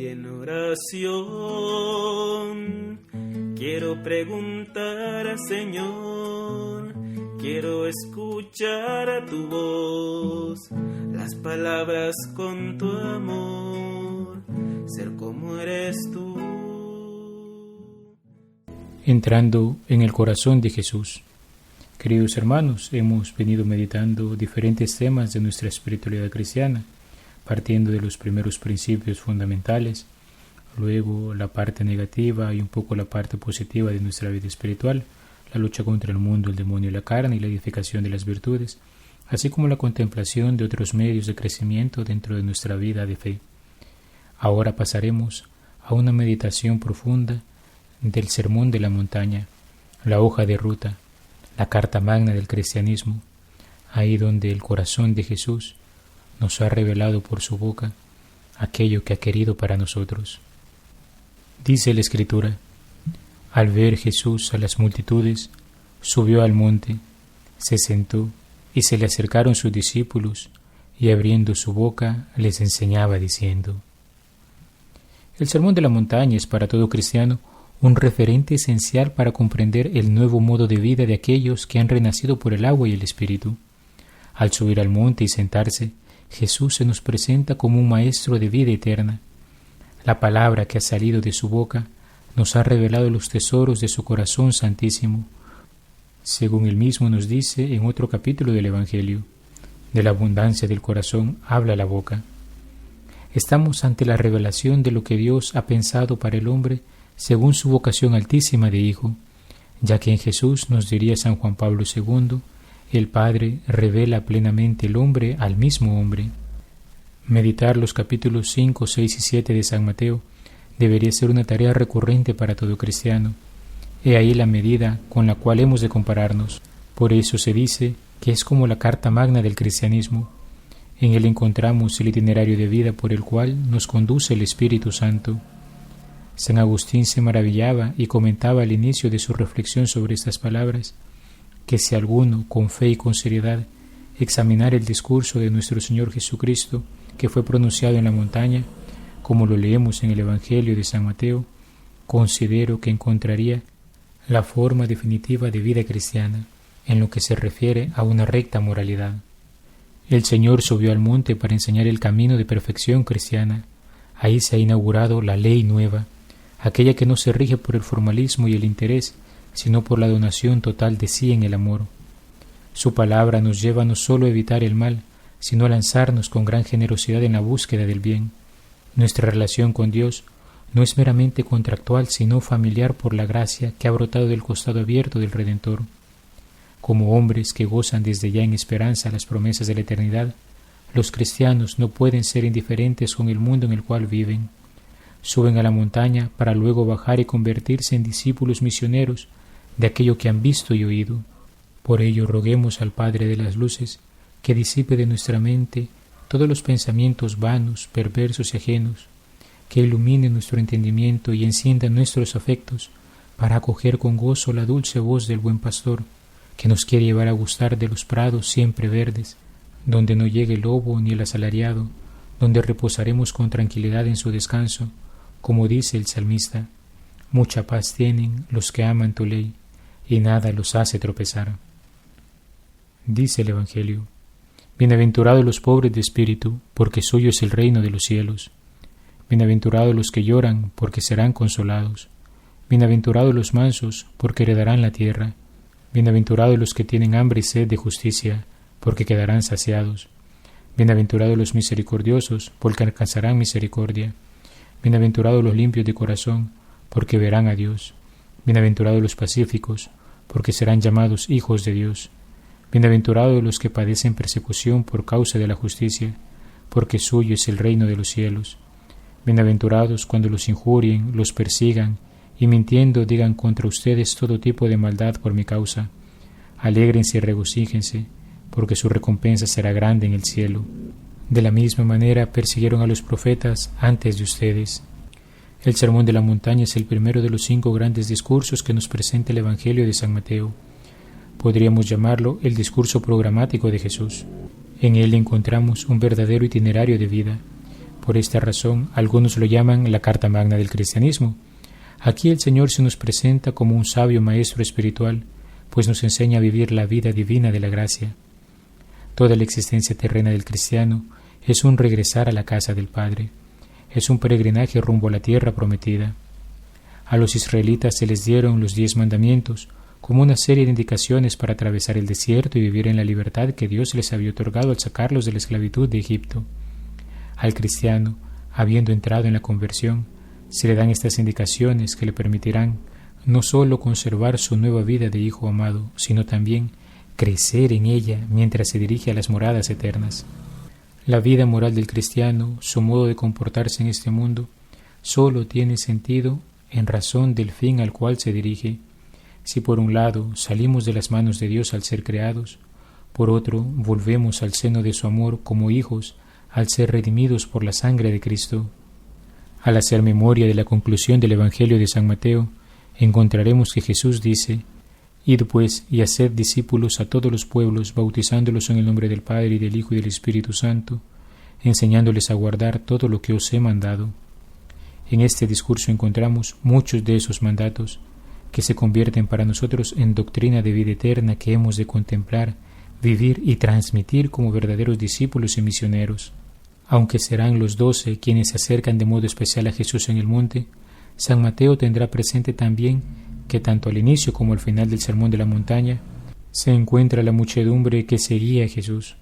Y en oración quiero preguntar, Señor, quiero escuchar tu voz, las palabras con tu amor, ser como eres tú. Entrando en el corazón de Jesús. Queridos hermanos, hemos venido meditando diferentes temas de nuestra espiritualidad cristiana, partiendo de los primeros principios fundamentales, luego la parte negativa y un poco la parte positiva de nuestra vida espiritual, la lucha contra el mundo, el demonio y la carne y la edificación de las virtudes, así como la contemplación de otros medios de crecimiento dentro de nuestra vida de fe. Ahora pasaremos a una meditación profunda del Sermón de la Montaña, la hoja de ruta, la carta magna del cristianismo, ahí donde el corazón de Jesús nos ha revelado por su boca aquello que ha querido para nosotros. Dice la Escritura: al ver Jesús a las multitudes, subió al monte, se sentó, y se le acercaron sus discípulos, y abriendo su boca les enseñaba diciendo. El Sermón de la Montaña es para todo cristiano un referente esencial para comprender el nuevo modo de vida de aquellos que han renacido por el agua y el Espíritu. Al subir al monte y sentarse, Jesús se nos presenta como un maestro de vida eterna. La palabra que ha salido de su boca nos ha revelado los tesoros de su corazón santísimo, según él mismo nos dice en otro capítulo del Evangelio: de la abundancia del corazón habla la boca. Estamos ante la revelación de lo que Dios ha pensado para el hombre según su vocación altísima de Hijo, ya que en Jesús, nos diría San Juan Pablo II, el Padre revela plenamente el hombre al mismo hombre. Meditar los capítulos 5, 6 y 7 de San Mateo debería ser una tarea recurrente para todo cristiano. He ahí la medida con la cual hemos de compararnos. Por eso se dice que es como la carta magna del cristianismo. En él encontramos el itinerario de vida por el cual nos conduce el Espíritu Santo. San Agustín se maravillaba y comentaba al inicio de su reflexión sobre estas palabras, que si alguno, con fe y con seriedad, examinara el discurso de nuestro Señor Jesucristo, que fue pronunciado en la montaña, como lo leemos en el Evangelio de San Mateo, considero que encontraría la forma definitiva de vida cristiana, en lo que se refiere a una recta moralidad. El Señor subió al monte para enseñar el camino de perfección cristiana. Ahí se ha inaugurado la ley nueva, aquella que no se rige por el formalismo y el interés, sino por la donación total de sí en el amor. Su palabra nos lleva no solo a evitar el mal, sino a lanzarnos con gran generosidad en la búsqueda del bien. Nuestra relación con Dios no es meramente contractual, sino familiar por la gracia que ha brotado del costado abierto del Redentor. Como hombres que gozan desde ya en esperanza las promesas de la eternidad, los cristianos no pueden ser indiferentes con el mundo en el cual viven. Suben a la montaña para luego bajar y convertirse en discípulos misioneros de aquello que han visto y oído. Por ello roguemos al Padre de las Luces que disipe de nuestra mente todos los pensamientos vanos, perversos y ajenos, que ilumine nuestro entendimiento y encienda nuestros afectos para acoger con gozo la dulce voz del buen pastor, que nos quiere llevar a gustar de los prados siempre verdes, donde no llegue el lobo ni el asalariado, donde reposaremos con tranquilidad en su descanso, como dice el salmista: mucha paz tienen los que aman tu ley, y nada los hace tropezar. Dice el Evangelio: bienaventurados los pobres de espíritu, porque suyo es el reino de los cielos. Bienaventurados los que lloran, porque serán consolados. Bienaventurados los mansos, porque heredarán la tierra. Bienaventurados los que tienen hambre y sed de justicia, porque quedarán saciados. Bienaventurados los misericordiosos, porque alcanzarán misericordia. Bienaventurados los limpios de corazón, porque verán a Dios. Bienaventurados los pacíficos, porque serán llamados hijos de Dios. Bienaventurados los que padecen persecución por causa de la justicia, porque suyo es el reino de los cielos. Bienaventurados cuando los injurien, los persigan, y mintiendo digan contra ustedes todo tipo de maldad por mi causa. Alégrense y regocíjense, porque su recompensa será grande en el cielo. De la misma manera persiguieron a los profetas antes de ustedes. El Sermón de la Montaña es el primero de los 5 grandes discursos que nos presenta el Evangelio de San Mateo. Podríamos llamarlo el discurso programático de Jesús. En él encontramos un verdadero itinerario de vida. Por esta razón, algunos lo llaman la Carta Magna del cristianismo. Aquí el Señor se nos presenta como un sabio maestro espiritual, pues nos enseña a vivir la vida divina de la gracia. Toda la existencia terrena del cristiano es un regresar a la casa del Padre, es un peregrinaje rumbo a la tierra prometida. A los israelitas se les dieron los 10 mandamientos como una serie de indicaciones para atravesar el desierto y vivir en la libertad que Dios les había otorgado al sacarlos de la esclavitud de Egipto. Al cristiano, habiendo entrado en la conversión, se le dan estas indicaciones que le permitirán no sólo conservar su nueva vida de hijo amado, sino también crecer en ella mientras se dirige a las moradas eternas. La vida moral del cristiano, su modo de comportarse en este mundo, sólo tiene sentido en razón del fin al cual se dirige. Si por un lado salimos de las manos de Dios al ser creados, por otro volvemos al seno de su amor como hijos al ser redimidos por la sangre de Cristo. Al hacer memoria de la conclusión del Evangelio de San Mateo, encontraremos que Jesús dice: «Id pues y haced discípulos a todos los pueblos, bautizándolos en el nombre del Padre y del Hijo y del Espíritu Santo, enseñándoles a guardar todo lo que os he mandado». En este discurso encontramos muchos de esos mandatos que se convierten para nosotros en doctrina de vida eterna que hemos de contemplar, vivir y transmitir como verdaderos discípulos y misioneros. Aunque serán los 12 quienes se acercan de modo especial a Jesús en el monte, San Mateo tendrá presente también que tanto al inicio como al final del Sermón de la Montaña se encuentra la muchedumbre que seguía a Jesús.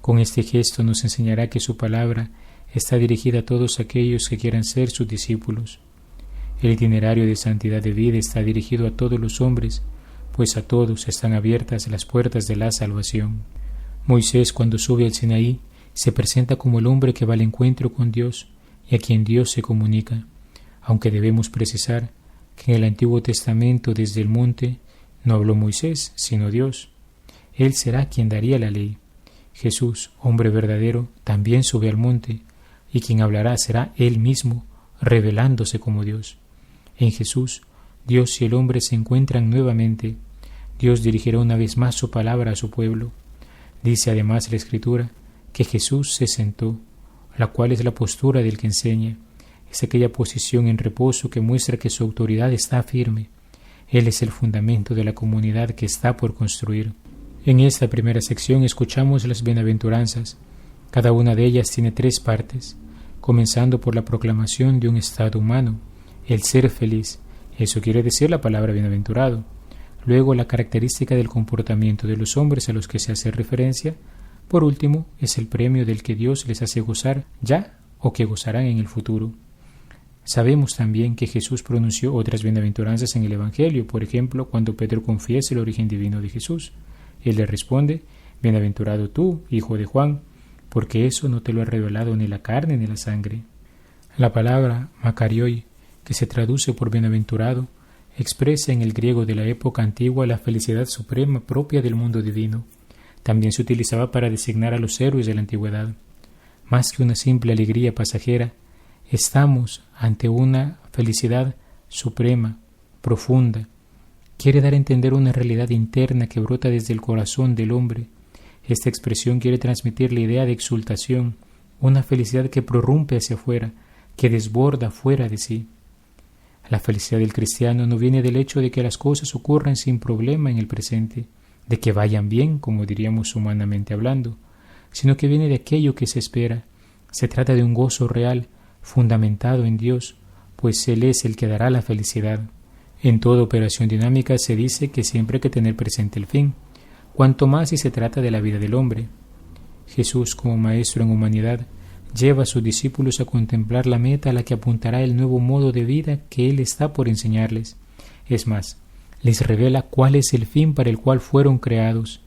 Con este gesto nos enseñará que su palabra está dirigida a todos aquellos que quieran ser sus discípulos. El itinerario de santidad de vida está dirigido a todos los hombres, pues a todos están abiertas las puertas de la salvación. Moisés, cuando sube al Sinaí, se presenta como el hombre que va al encuentro con Dios y a quien Dios se comunica, aunque debemos precisar que en el Antiguo Testamento desde el monte no habló Moisés, sino Dios. Él será quien daría la ley. Jesús, hombre verdadero, también sube al monte, y quien hablará será Él mismo, revelándose como Dios. En Jesús, Dios y el hombre se encuentran nuevamente. Dios dirigirá una vez más su palabra a su pueblo. Dice además la Escritura que Jesús se sentó, la cual es la postura del que enseña. Es aquella posición en reposo que muestra que su autoridad está firme. Él es el fundamento de la comunidad que está por construir. En esta primera sección escuchamos las bienaventuranzas. Cada una de ellas tiene 3 partes, comenzando por la proclamación de un estado humano, el ser feliz. Eso quiere decir la palabra bienaventurado. Luego la característica del comportamiento de los hombres a los que se hace referencia. Por último, es el premio del que Dios les hace gozar ya o que gozarán en el futuro. Sabemos también que Jesús pronunció otras bienaventuranzas en el Evangelio, por ejemplo, cuando Pedro confiesa el origen divino de Jesús. Él le responde: «Bienaventurado tú, hijo de Juan, porque eso no te lo ha revelado ni la carne ni la sangre». La palabra makarioi, que se traduce por bienaventurado, expresa en el griego de la época antigua la felicidad suprema propia del mundo divino. También se utilizaba para designar a los héroes de la antigüedad. Más que una simple alegría pasajera, estamos ante una felicidad suprema, profunda. Quiere dar a entender una realidad interna que brota desde el corazón del hombre. Esta expresión quiere transmitir la idea de exultación, una felicidad que prorrumpe hacia afuera, que desborda fuera de sí. La felicidad del cristiano no viene del hecho de que las cosas ocurran sin problema en el presente, de que vayan bien, como diríamos humanamente hablando, sino que viene de aquello que se espera. Se trata de un gozo real, fundamentado en Dios, pues Él es el que dará la felicidad. En toda operación dinámica se dice que siempre hay que tener presente el fin, cuanto más si se trata de la vida del hombre. Jesús, como Maestro en humanidad, lleva a sus discípulos a contemplar la meta a la que apuntará el nuevo modo de vida que Él está por enseñarles. Es más, les revela cuál es el fin para el cual fueron creados.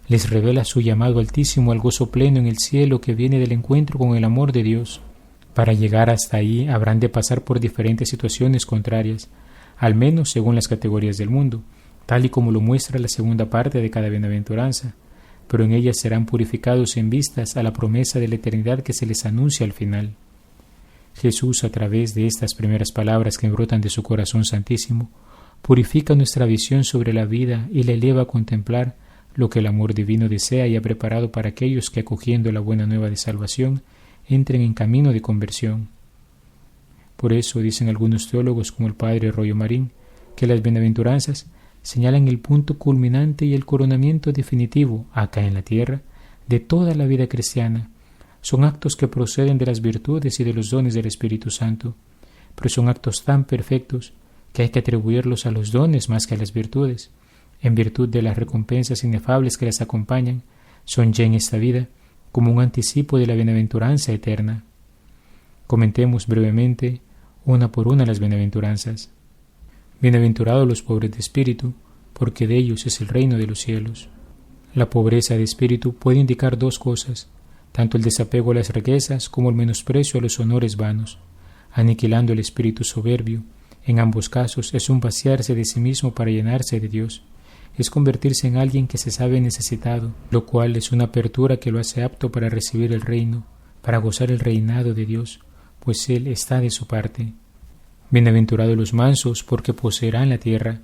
Les revela su llamado altísimo al gozo pleno en el cielo que viene del encuentro con el amor de Dios. Para llegar hasta ahí habrán de pasar por diferentes situaciones contrarias, al menos según las categorías del mundo, tal y como lo muestra la segunda parte de cada bienaventuranza, pero en ellas serán purificados en vistas a la promesa de la eternidad que se les anuncia al final. Jesús, a través de estas primeras palabras que brotan de su corazón santísimo, purifica nuestra visión sobre la vida y la eleva a contemplar lo que el amor divino desea y ha preparado para aquellos que, acogiendo la buena nueva de salvación, entren en camino de conversión. Por eso dicen algunos teólogos, como el padre Rollo Marín, que las bienaventuranzas señalan el punto culminante y el coronamiento definitivo, acá en la tierra, de toda la vida cristiana. Son actos que proceden de las virtudes y de los dones del Espíritu Santo, pero son actos tan perfectos que hay que atribuirlos a los dones más que a las virtudes, en virtud de las recompensas inefables que las acompañan, son ya en esta vida como un anticipo de la bienaventuranza eterna. Comentemos brevemente, una por una, las bienaventuranzas. Bienaventurados los pobres de espíritu, porque de ellos es el reino de los cielos. La pobreza de espíritu puede indicar dos cosas, tanto el desapego a las riquezas como el menosprecio a los honores vanos, aniquilando el espíritu soberbio. En ambos casos es un vaciarse de sí mismo para llenarse de Dios. Es convertirse en alguien que se sabe necesitado, lo cual es una apertura que lo hace apto para recibir el reino, para gozar el reinado de Dios, pues Él está de su parte. Bienaventurados los mansos, porque poseerán la tierra.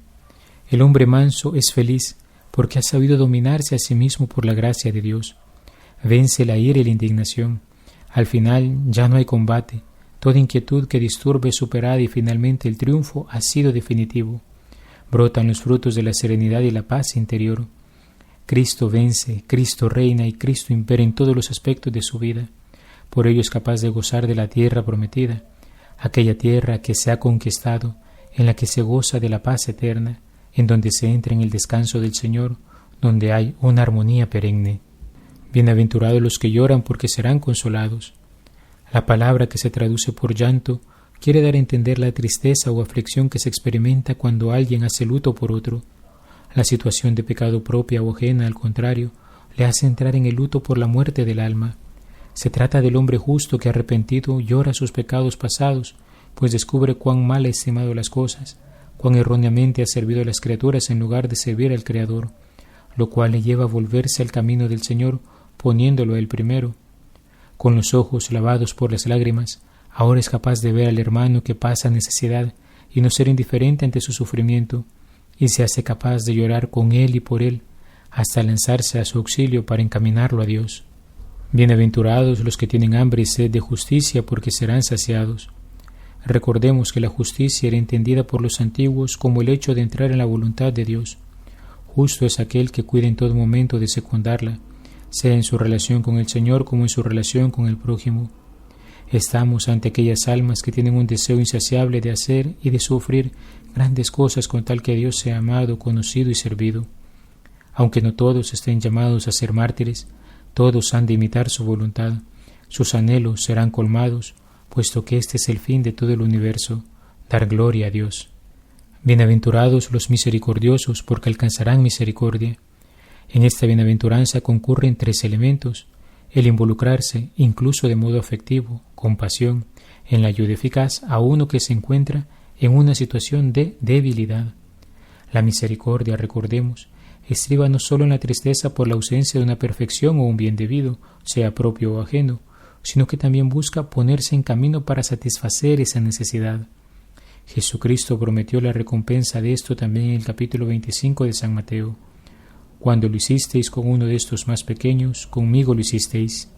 El hombre manso es feliz, porque ha sabido dominarse a sí mismo por la gracia de Dios. Vence la ira y la indignación. Al final ya no hay combate. Toda inquietud que disturbe es superada y finalmente el triunfo ha sido definitivo. Brotan los frutos de la serenidad y la paz interior. Cristo vence, Cristo reina y Cristo impera en todos los aspectos de su vida. Por ello es capaz de gozar de la tierra prometida, aquella tierra que se ha conquistado, en la que se goza de la paz eterna, en donde se entra en el descanso del Señor, donde hay una armonía perenne. Bienaventurados los que lloran, porque serán consolados. La palabra que se traduce por llanto quiere dar a entender la tristeza o aflicción que se experimenta cuando alguien hace luto por otro. La situación de pecado propia o ajena, al contrario, le hace entrar en el luto por la muerte del alma. Se trata del hombre justo que arrepentido llora sus pecados pasados, pues descubre cuán mal ha estimado las cosas, cuán erróneamente ha servido a las criaturas en lugar de servir al Creador, lo cual le lleva a volverse al camino del Señor, poniéndolo él primero. Con los ojos lavados por las lágrimas, ahora es capaz de ver al hermano que pasa necesidad y no ser indiferente ante su sufrimiento, y se hace capaz de llorar con él y por él, hasta lanzarse a su auxilio para encaminarlo a Dios. Bienaventurados los que tienen hambre y sed de justicia, porque serán saciados. Recordemos que la justicia era entendida por los antiguos como el hecho de entrar en la voluntad de Dios. Justo es aquel que cuida en todo momento de secundarla, sea en su relación con el Señor como en su relación con el prójimo. Estamos ante aquellas almas que tienen un deseo insaciable de hacer y de sufrir grandes cosas con tal que Dios sea amado, conocido y servido. Aunque no todos estén llamados a ser mártires, todos han de imitar su voluntad. Sus anhelos serán colmados, puesto que este es el fin de todo el universo, dar gloria a Dios. Bienaventurados los misericordiosos, porque alcanzarán misericordia. En esta bienaventuranza concurren tres elementos: el involucrarse, incluso de modo afectivo, con pasión, en la ayuda eficaz a uno que se encuentra en una situación de debilidad. La misericordia, recordemos, estriba no solo en la tristeza por la ausencia de una perfección o un bien debido, sea propio o ajeno, sino que también busca ponerse en camino para satisfacer esa necesidad. Jesucristo prometió la recompensa de esto también en el capítulo 25 de San Mateo. Cuando lo hicisteis con uno de estos más pequeños, conmigo lo hicisteis.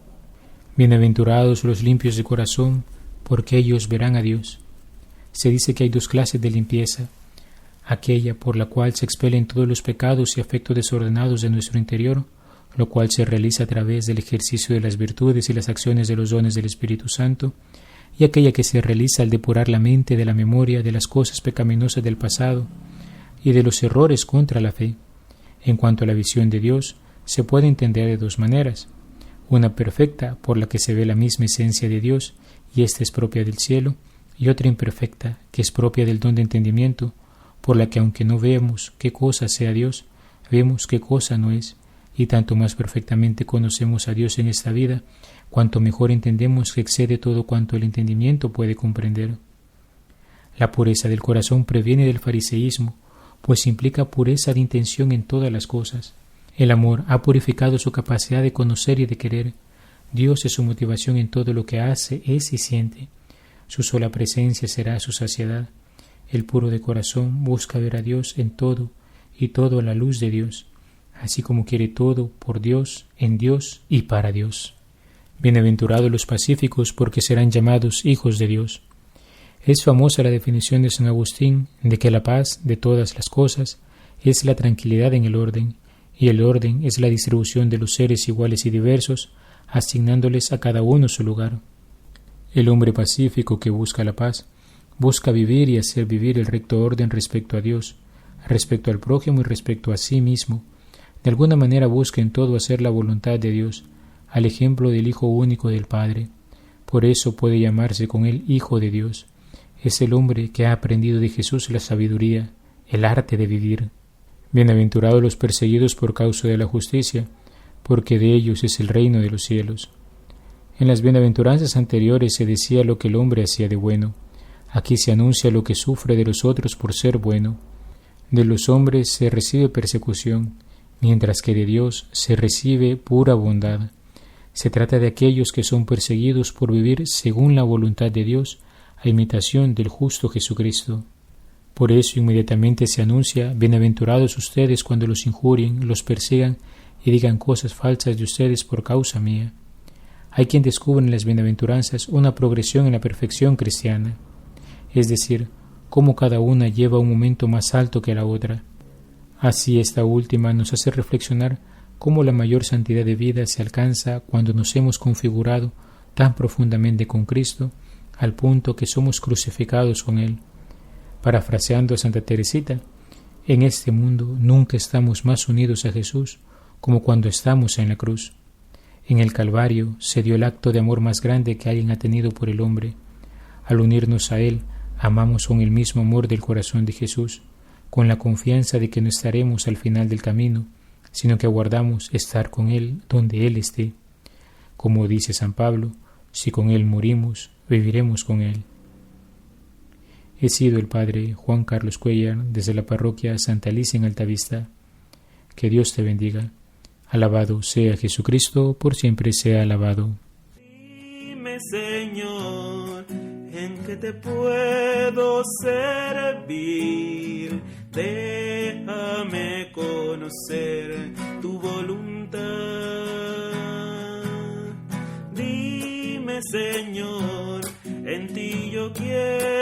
Bienaventurados los limpios de corazón, porque ellos verán a Dios. Se dice que hay dos clases de limpieza: aquella por la cual se expelen todos los pecados y afectos desordenados de nuestro interior, lo cual se realiza a través del ejercicio de las virtudes y las acciones de los dones del Espíritu Santo, y aquella que se realiza al depurar la mente de la memoria de las cosas pecaminosas del pasado y de los errores contra la fe. En cuanto a la visión de Dios, se puede entender de dos maneras: una perfecta, por la que se ve la misma esencia de Dios, y ésta es propia del cielo, y otra imperfecta, que es propia del don de entendimiento, por la que aunque no vemos qué cosa sea Dios, vemos qué cosa no es, y tanto más perfectamente conocemos a Dios en esta vida, cuanto mejor entendemos que excede todo cuanto el entendimiento puede comprender. La pureza del corazón previene del fariseísmo, pues implica pureza de intención en todas las cosas. El amor ha purificado su capacidad de conocer y de querer. Dios es su motivación en todo lo que hace, es y siente. Su sola presencia será su saciedad. El puro de corazón busca ver a Dios en todo, y todo a la luz de Dios, así como quiere todo por Dios, en Dios y para Dios. Bienaventurados los pacíficos, porque serán llamados hijos de Dios. Es famosa la definición de San Agustín de que la paz de todas las cosas es la tranquilidad en el orden, y el orden es la distribución de los seres iguales y diversos, asignándoles a cada uno su lugar. El hombre pacífico que busca la paz, busca vivir y hacer vivir el recto orden respecto a Dios, respecto al prójimo y respecto a sí mismo. De alguna manera busca en todo hacer la voluntad de Dios, al ejemplo del Hijo único del Padre. Por eso puede llamarse con él Hijo de Dios. Es el hombre que ha aprendido de Jesús la sabiduría, el arte de vivir. Bienaventurados los perseguidos por causa de la justicia, porque de ellos es el reino de los cielos. En las bienaventuranzas anteriores se decía lo que el hombre hacía de bueno. Aquí se anuncia lo que sufre de los otros por ser bueno. De los hombres se recibe persecución, mientras que de Dios se recibe pura bondad. Se trata de aquellos que son perseguidos por vivir según la voluntad de Dios, a imitación del justo Jesucristo. Por eso inmediatamente se anuncia: bienaventurados ustedes cuando los injurien, los persigan y digan cosas falsas de ustedes por causa mía. Hay quien descubre en las bienaventuranzas una progresión en la perfección cristiana, es decir, cómo cada una lleva un momento más alto que la otra. Así esta última nos hace reflexionar cómo la mayor santidad de vida se alcanza cuando nos hemos configurado tan profundamente con Cristo, al punto que somos crucificados con Él. Parafraseando a Santa Teresita, en este mundo nunca estamos más unidos a Jesús como cuando estamos en la cruz. En el Calvario se dio el acto de amor más grande que alguien ha tenido por el hombre. Al unirnos a Él, amamos con el mismo amor del corazón de Jesús, con la confianza de que no estaremos al final del camino, sino que aguardamos estar con Él donde Él esté. Como dice San Pablo, si con Él morimos, viviremos con Él. He sido el Padre Juan Carlos Cuellar, desde la parroquia Santa Alicia en Altavista. Que Dios te bendiga. Alabado sea Jesucristo, por siempre sea alabado. Dime, Señor, en qué te puedo servir. Déjame conocer tu voluntad. Dime, Señor, en ti yo quiero